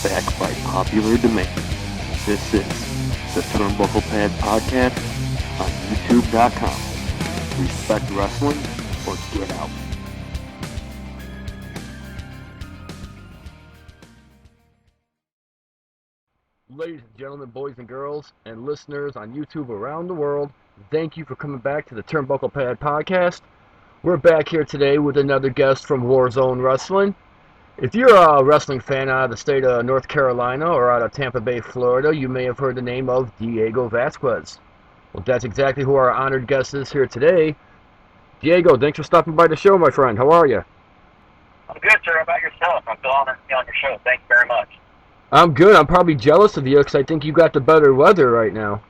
back by popular demand. This is the Turnbucklepad podcast on YouTube.com. Respect wrestling or get out. Ladies and gentlemen, boys and girls, and listeners on YouTube around the world, thank you for coming back to the Turnbucklepad podcast. We're back here today with another guest from Warzone Wrestling. If you're a wrestling fan out of the state of North Carolina or out of Tampa Bay, Florida, you may have heard the name of Diego Vasquez. Well, that's exactly who our honored guest is here today. Diego, thanks for stopping by the show, my friend. How are you? I'm good, sir. How about yourself? I'm still honored to be on your show. Thank you very much. I'm good. I'm probably jealous of you because I think you got the better weather right now.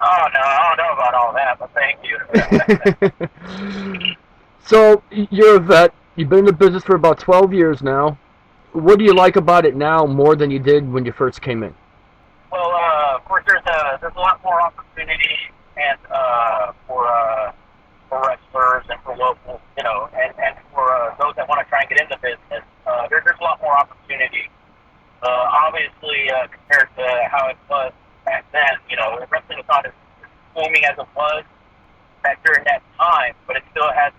Oh, no, I don't know about all that, but thank you. So, you're a vet. You've been in the business for about 12 years now. What do you like about it now more than you did when you first came in? Well, of course, there's a lot more opportunity and for wrestlers and for local, and for those that want to try and get into business. There's a lot more opportunity. Obviously, compared to how it was back then, wrestling was not as booming as it was back during that time, but it still has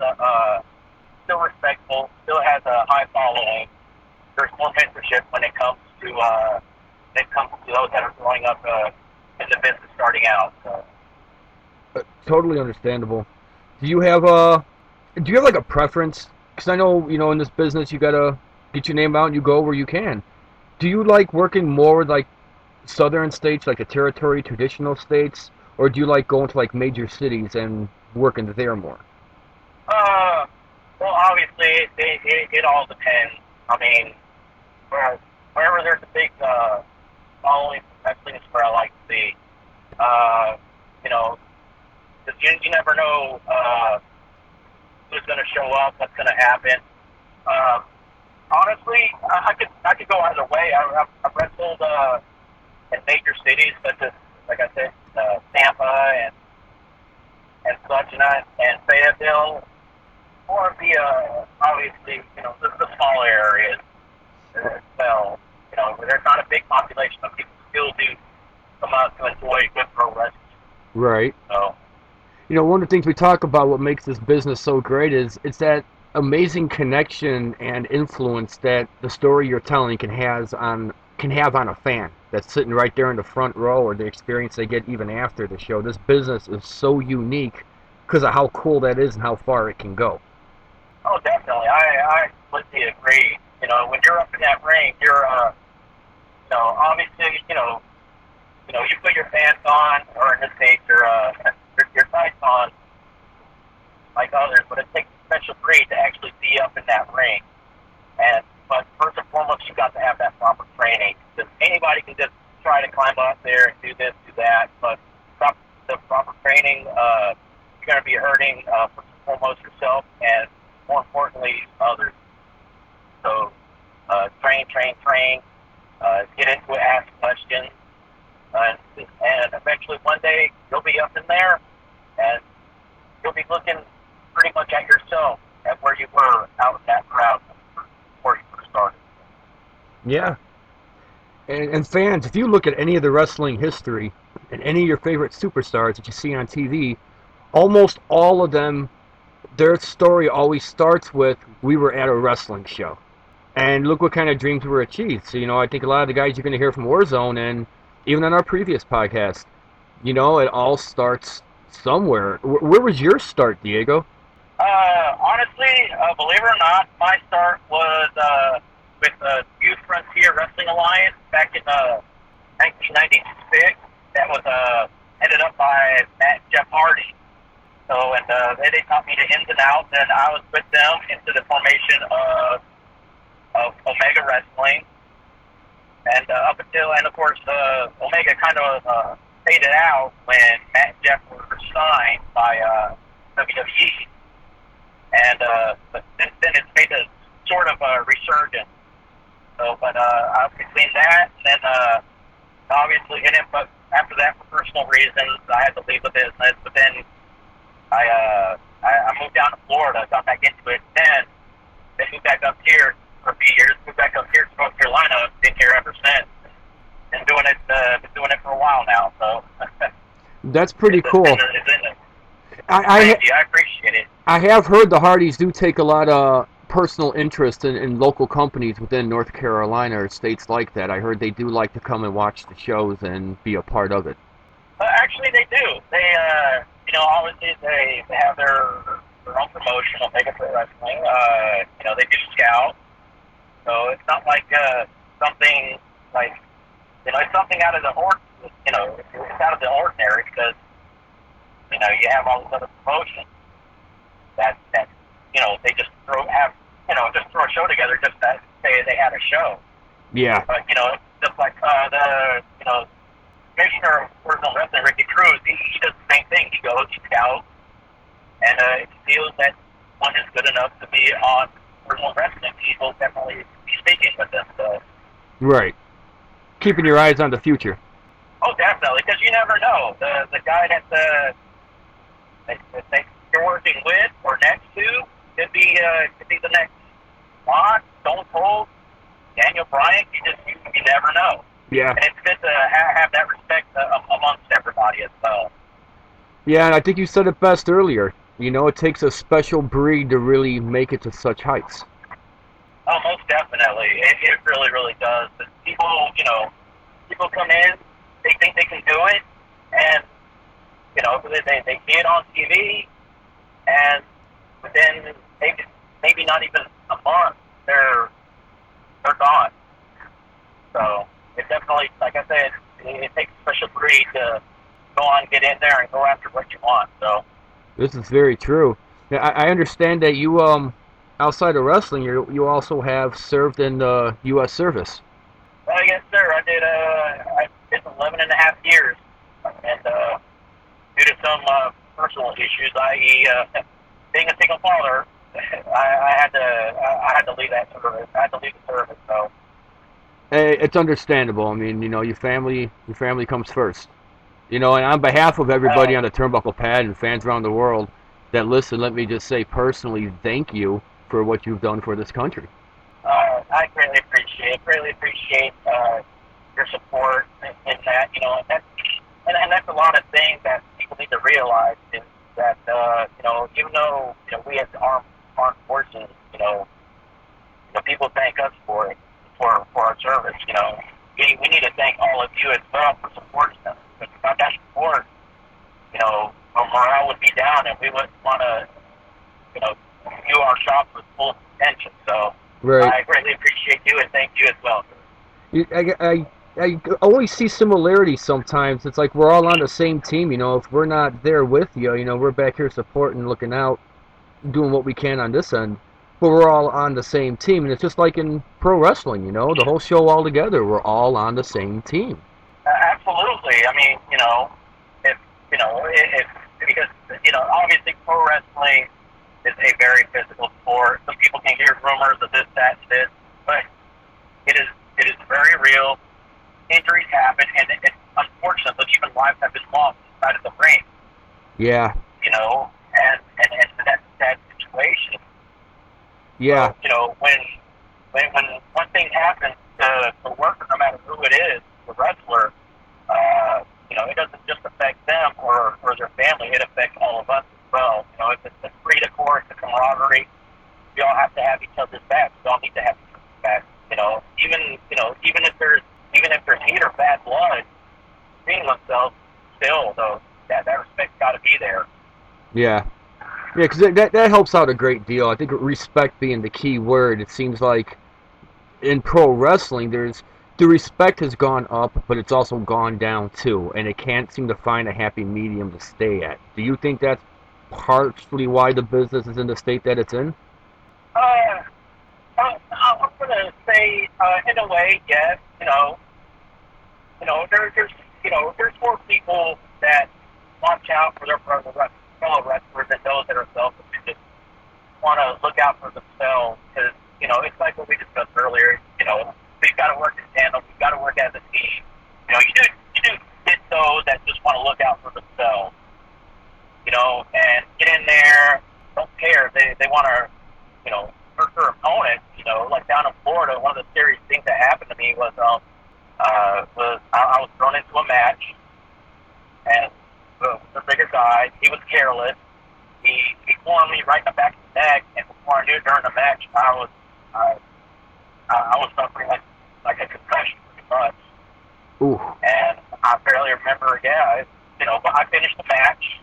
still respectful, still has a high following. There's more mentorship when it comes to those that are growing up in the business starting out. So. Totally understandable. Do you have like a preference? Because I know, in this business you gotta get your name out and you go where you can. Do you like working more with like southern states, like the territory, traditional states, or do you like going to like major cities and working there more? Well, obviously it all depends. I mean, wherever there's a big following, wrestling is where I like to be. Because you never know who's going to show up, what's going to happen. Honestly, I could go either way. I've wrestled in major cities such as, like I said, Tampa and such, and Fayetteville, or obviously, the smaller areas as well. Where there's not a big population of people still do come out to enjoy good pro wrestling. Right. So. One of the things we talk about, what makes this business so great is it's that amazing connection and influence that the story you're telling can have on a fan that's sitting right there in the front row, or the experience they get even after the show. This business is so unique because of how cool that is and how far it can go. Oh, definitely. I completely agree. When you're up in that ring, you're obviously you put your fans on, or in this case your sights on like others, but it takes a special breed to actually be up in that ring. But first and foremost, you've got to have that proper training. Because anybody can just try to climb up there and do this, do that, but the proper training, you're going to be hurting first and foremost yourself, and more importantly, others. So train, get into it, ask questions, and eventually one day you'll be up in there, and you'll be looking pretty much at yourself, at where you were out in that crowd before you first started. Yeah. And fans, if you look at any of the wrestling history and any of your favorite superstars that you see on TV, almost all of them, their story always starts with, we were at a wrestling show. And look what kind of dreams were achieved. So, I think a lot of the guys you're going to hear from Warzone, and even on our previous podcast, it all starts somewhere. Where was your start, Diego? Honestly, believe it or not, my start was with Youth Frontier Wrestling Alliance back in 1996. That was headed up by Matt and Jeff Hardy. So, and they taught me the ins and outs, and I was with them into the formation of Omega Wrestling. And up until, and of course, Omega kind of faded out when Matt and Jeff were signed by WWE. And but since then it's made a sort of a resurgence. So, but between that and then obviously, but after that, for personal reasons, I had to leave the business. But then I moved down to Florida, got back into it, then moved back up here for a few years, moved back up here to North Carolina, been here ever since. doing it for a while now. So That's pretty cool. It's in it. I Thank you. I appreciate it. I have heard the Hardys do take a lot of personal interest in local companies within North Carolina or states like that. I heard they do like to come and watch the shows and be a part of it. Actually, they do. They, obviously they have their own promotion on Mega Pro Wrestling. They do scout. So it's not like something like, it's something out of the it's out of the ordinary because, you have all these other promotions that they just throw a show together just to say they had a show. Yeah. But, just like the commissioner of Wrestling Wrestling, Ricky Cruz, he does the same thing. He goes, he scouts, and if he feels that one is good enough to be on Wrestling Wrestling, he will definitely be speaking with them. So. Right. Keeping your eyes on the future. Oh, definitely, because you never know. The guy that you're working with or next to could be the next Lon, Stone Cold, Daniel Bryan. You never know. Yeah. And it's good to have that respect amongst everybody as well. Yeah, and I think you said it best earlier. It takes a special breed to really make it to such heights. Oh, most definitely. It really, really does. People come in, they think they can do it, and they see it on TV, and within maybe not even a month, they're gone. So it definitely, like I said, it takes a special breed to go on, get in there, and go after what you want. So this is very true. Yeah, I understand that you outside of wrestling, you also have served in the U.S. service. Yes, sir. I did 11 and a half years, and due to some personal issues, i.e., being a single father, I had to leave that service. I had to leave the service. So. Hey, it's understandable. I mean, your family comes first. And on behalf of everybody on the Turnbucklepad and fans around the world that listen, let me just say personally, thank you for what you've done for this country. I greatly appreciate your support in that. And that's a lot of things that people need to realize is that even though we as the armed forces, people thank us for it. For our service, we need to thank all of you as well for supporting us. Because without that support, our morale would be down, and we wouldn't want to, do our job with full attention. So right. I greatly appreciate you and thank you as well. I always see similarities sometimes. It's like we're all on the same team. If we're not there with you, we're back here supporting, looking out, doing what we can on this end. But we're all on the same team, and it's just like in pro wrestling, the whole show all together, we're all on the same team. Absolutely. I mean, if because obviously pro wrestling is a very physical sport. Some people can hear rumors of this, that, and this, but it is very real. Injuries happen, and it's unfortunate that even lives have been lost inside of the ring. Yeah. And that's a sad situation. Yeah. So, when one thing happens to the worker, no matter who it is, the wrestler, it doesn't just affect them or their family. It affects all of us as well. It's the spirit of course, the camaraderie. We all have to have each other's backs. We all need to have each other's backs. Even if there's heat or bad blood between themselves, still though that respect's got to be there. Yeah. Yeah, because that helps out a great deal. I think respect being the key word. It seems like in pro wrestling, the respect has gone up, but it's also gone down too, and it can't seem to find a happy medium to stay at. Do you think that's partially why the business is in the state that it's in? I'm going to say, in a way, yes. There's more people that watch out for their fellow wrestlers than those that are selfish and just want to look out for themselves. Because it's like what we discussed earlier. We've got to work in tandem. We've got to work as a team. You do get those that just want to look out for themselves. And get in there, don't care. They want to, hurt their opponent. Like down in Florida, one of the serious things that happened to me was I got into a match, and the bigger guy, he was careless. He flung me right in the back of the neck, and before I knew during the match, I was suffering like a concussion pretty much. Ooh. And I barely remember, but I finished the match.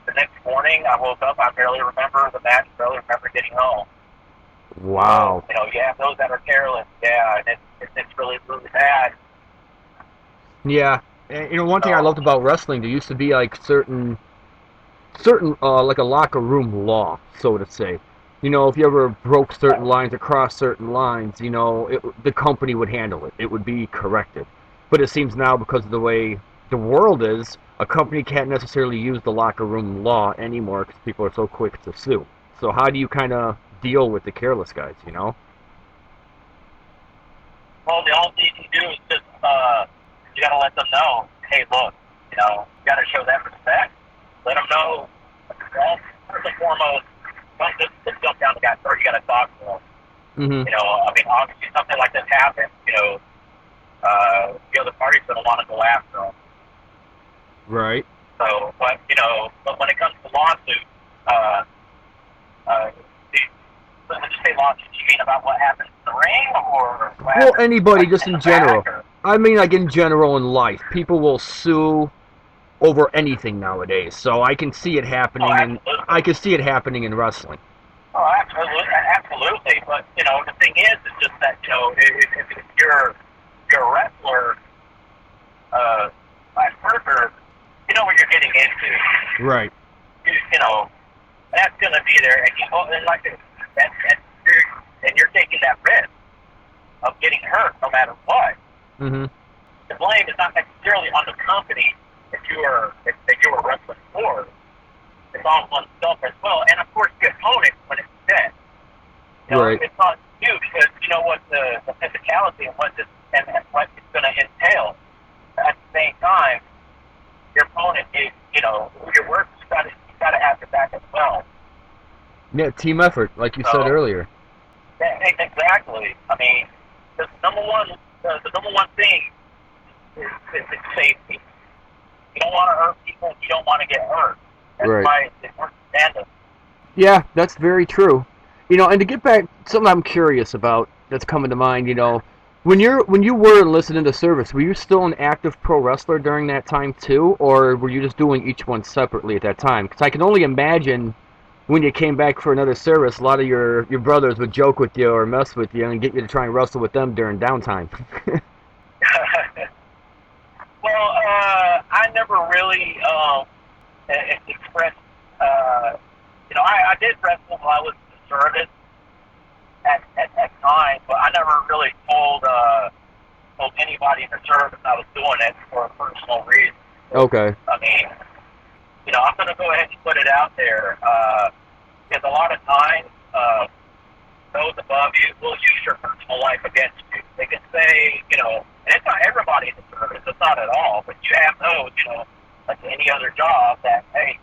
The next morning, I woke up, I barely remember the match, barely remember getting home. Wow. So, those that are careless, it's really, really bad. Yeah. And one thing I loved about wrestling, there used to be like certain like a locker room law, so to say. If you ever broke certain lines, across certain lines, the company would handle it. It would be corrected. But it seems now, because of the way the world is, a company can't necessarily use the locker room law anymore because people are so quick to sue. So how do you kind of deal with the careless guys, Well, the only thing you can do is just, you got to let them know, hey, look, you got to show that respect. Let them know, first and foremost, don't just jump down the guy's throat. You got to talk to them. Mm-hmm. Obviously something like this happens, the other party's going to want to go after them. Right. So, but when it comes to lawsuits, when you say lawsuits, you mean about what happens in the ring, or well, anybody, just in general. I mean, like in general in life, people will sue over anything nowadays. So I can see it happening, and I can see it happening in wrestling. Oh, absolutely. But the thing is just that if you're a wrestler, vice versa, you know what you're getting into. Right. That's going to be there, and you're taking that risk of getting hurt no matter what. Mm-hmm. The blame is not necessarily on the company that you are wrestling for. It's on oneself as well, and of course the opponent when it's dead. Right. It's on you, because you know what the physicality and what it's going to entail. At the same time, your opponent is, who you're working, you got to have your back as well. Yeah, team effort, like you said earlier. Exactly. I mean, the number one thing is safety. You don't want to hurt people. You don't want to get hurt. That's why it's worth standing. Yeah, that's very true. And to get back, something I'm curious about that's coming to mind, when you were enlisted into service, were you still an active pro wrestler during that time too, or were you just doing each one separately at that time? Because I can only imagine when you came back for another service, a lot of your brothers would joke with you or mess with you and get you to try and wrestle with them during downtime. Well, I never really expressed. I did wrestle while I was in service at times, but I never really told anybody in the service I was doing it for a personal reason. Okay. I mean, I'm going to go ahead and put it out there, because a lot of times those above you will use your personal life against you. They can say, and it's not everybody in the service, it's not at all, but you have those, like any other job, that, hey,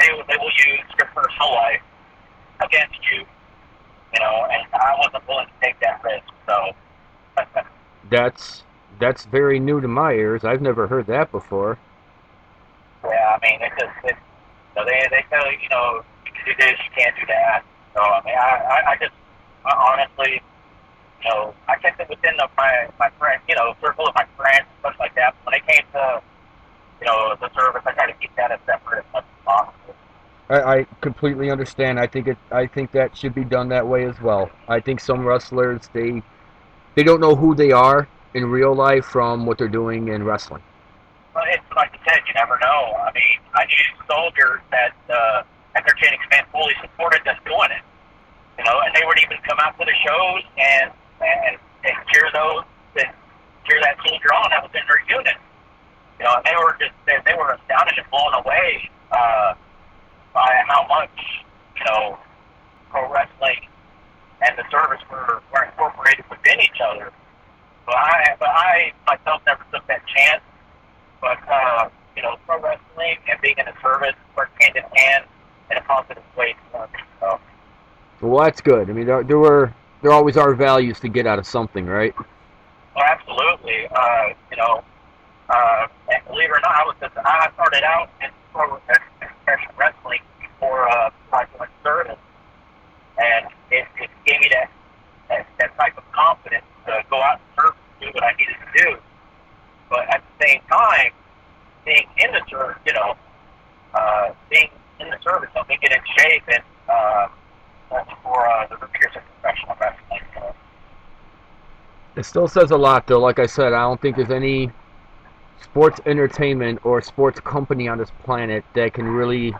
they will use your personal life against you, and I wasn't willing to take that risk, so. That's very new to my ears. I've never heard that before. Yeah, I mean, they tell you, you can do this, you can't do that. So, I mean, I honestly, I kept it within my friend, circle of my friends, stuff like that. But when it came to, the service, I try to keep that as separate as much as possible. I completely understand. I think that should be done that way as well. I think some wrestlers, they don't know who they are in real life from what they're doing in wrestling. Well, it's like you said, you never know. I mean, I knew soldiers that Entertaining Command fully supported them doing it. And they would even come out to the shows and cheer that soldier on that was in their unit. And they were astounded and blown away by how much, pro wrestling and the service were incorporated within each other. But I myself never took that chance. But pro wrestling and being in the service work hand in hand in a positive way for me. So. Well, that's good. I mean, there always are values to get out of something, right? Oh, absolutely. And believe it or not, I started out in professional wrestling before I joined service, and it gave me that type of confidence to go out and serve and do what I needed to do. But at the same time, being in the service, being in the service helped me get in shape and for the years of professional wrestling. So. It still says a lot, though. Like I said, I don't think there's any sports entertainment or sports company on this planet that can really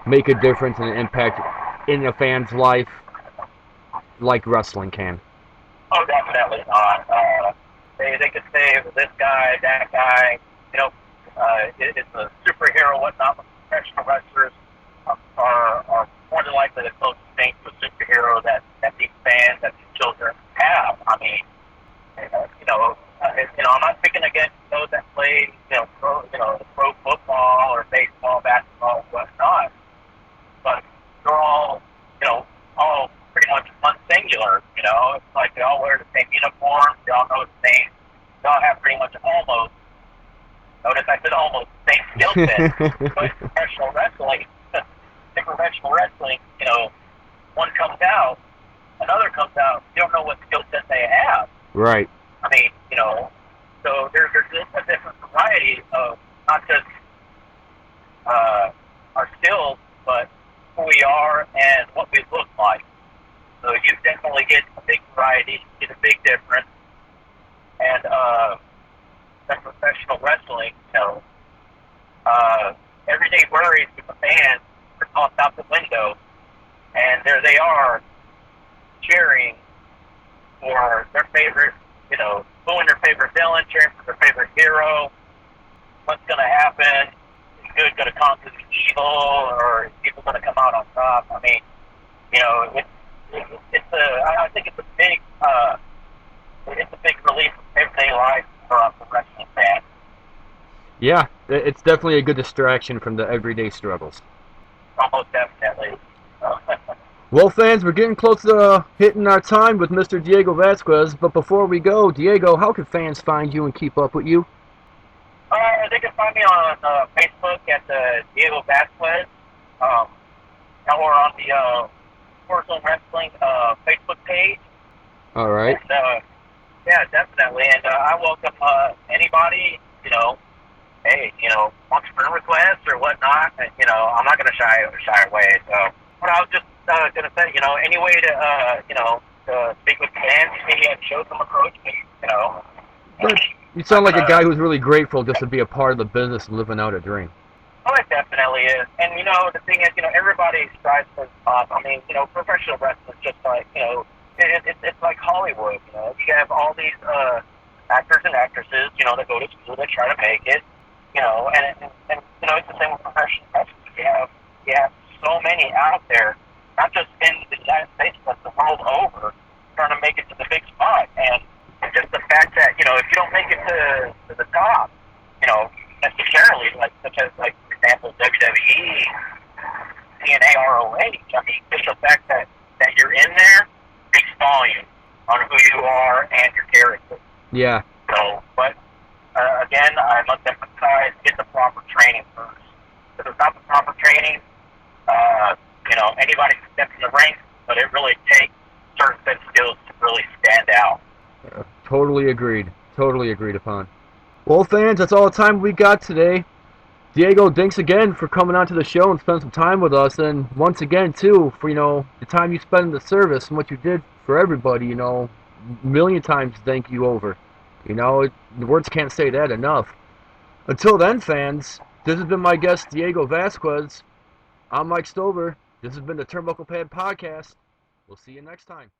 make a difference and an impact in a fan's life like wrestling can. Oh, definitely not. They could say it was this guy, that guy. It's a superhero, whatnot. But professional wrestlers are more than likely the closest thing to a superhero that these fans, that these children have. I mean, I'm not picking against those that play, pro football or baseball, basketball, whatnot. But they're all pretty much singular. It's like they all wear the same uniform. They all know the same. They all have pretty much almost. Notice I said almost the same skill set. But professional wrestling, one comes out, another comes out. You don't know what skill set they have. Right. I mean, so there's a different variety of not just our skills, but who we are and what we look like. So you definitely get a big variety, get a big difference. And in professional wrestling, everyday worries with the fans are tossed out the window, and there they are cheering for their favorite, booing their favorite villain, cheering for their favorite hero. What's going to happen? Is good going to conquer the evil, or is evil going to come out on top? I mean, I think it's a big relief of everyday life for wrestling fans. Yeah, it's definitely a good distraction from the everyday struggles. Almost definitely. Well, fans, we're getting close to hitting our time with Mr. Diego Vasquez, but before we go, Diego, how can fans find you and keep up with you? They can find me on Facebook at Diego Vasquez, or on the Warzone Wrestling Facebook page. All right. And, yeah, definitely. And I welcome anybody, hey, entrepreneur requests or whatnot. And, I'm not going to shy away. So, but I was just going to say, any way to, to speak with fans, maybe at shows them approach me, Good. You sound like a guy who's really grateful just to be a part of the business and living out a dream. Oh, it definitely is. And, the thing is, everybody strives for the top. I mean, professional wrestling is just like, it's like Hollywood. You have all these actors and actresses, that go to school, that try to make it, and it's the same with professional wrestling. You have so many out there, not just in the United States, but the world over, trying to make it to the big spot. And just the fact that, if you don't make it to the top, necessarily, such as, for example, WWE, TNA, ROH, I mean, just the fact that you're in there speaks volume on who you are and your character. Yeah. So, but, again, I must emphasize, get the proper training first. If without the proper training, anybody can step in the ring, but it really takes certain set skills to really stand out. Totally agreed. Totally agreed upon. Well, fans, that's all the time we got today. Diego, thanks again for coming on to the show and spending some time with us. And once again, too, for, the time you spent in the service and what you did for everybody, a million times thank you over. The words can't say that enough. Until then, fans, this has been my guest, Diego Vasquez. I'm Mikestover. This has been the Turnbucklepad Podcast. We'll see you next time.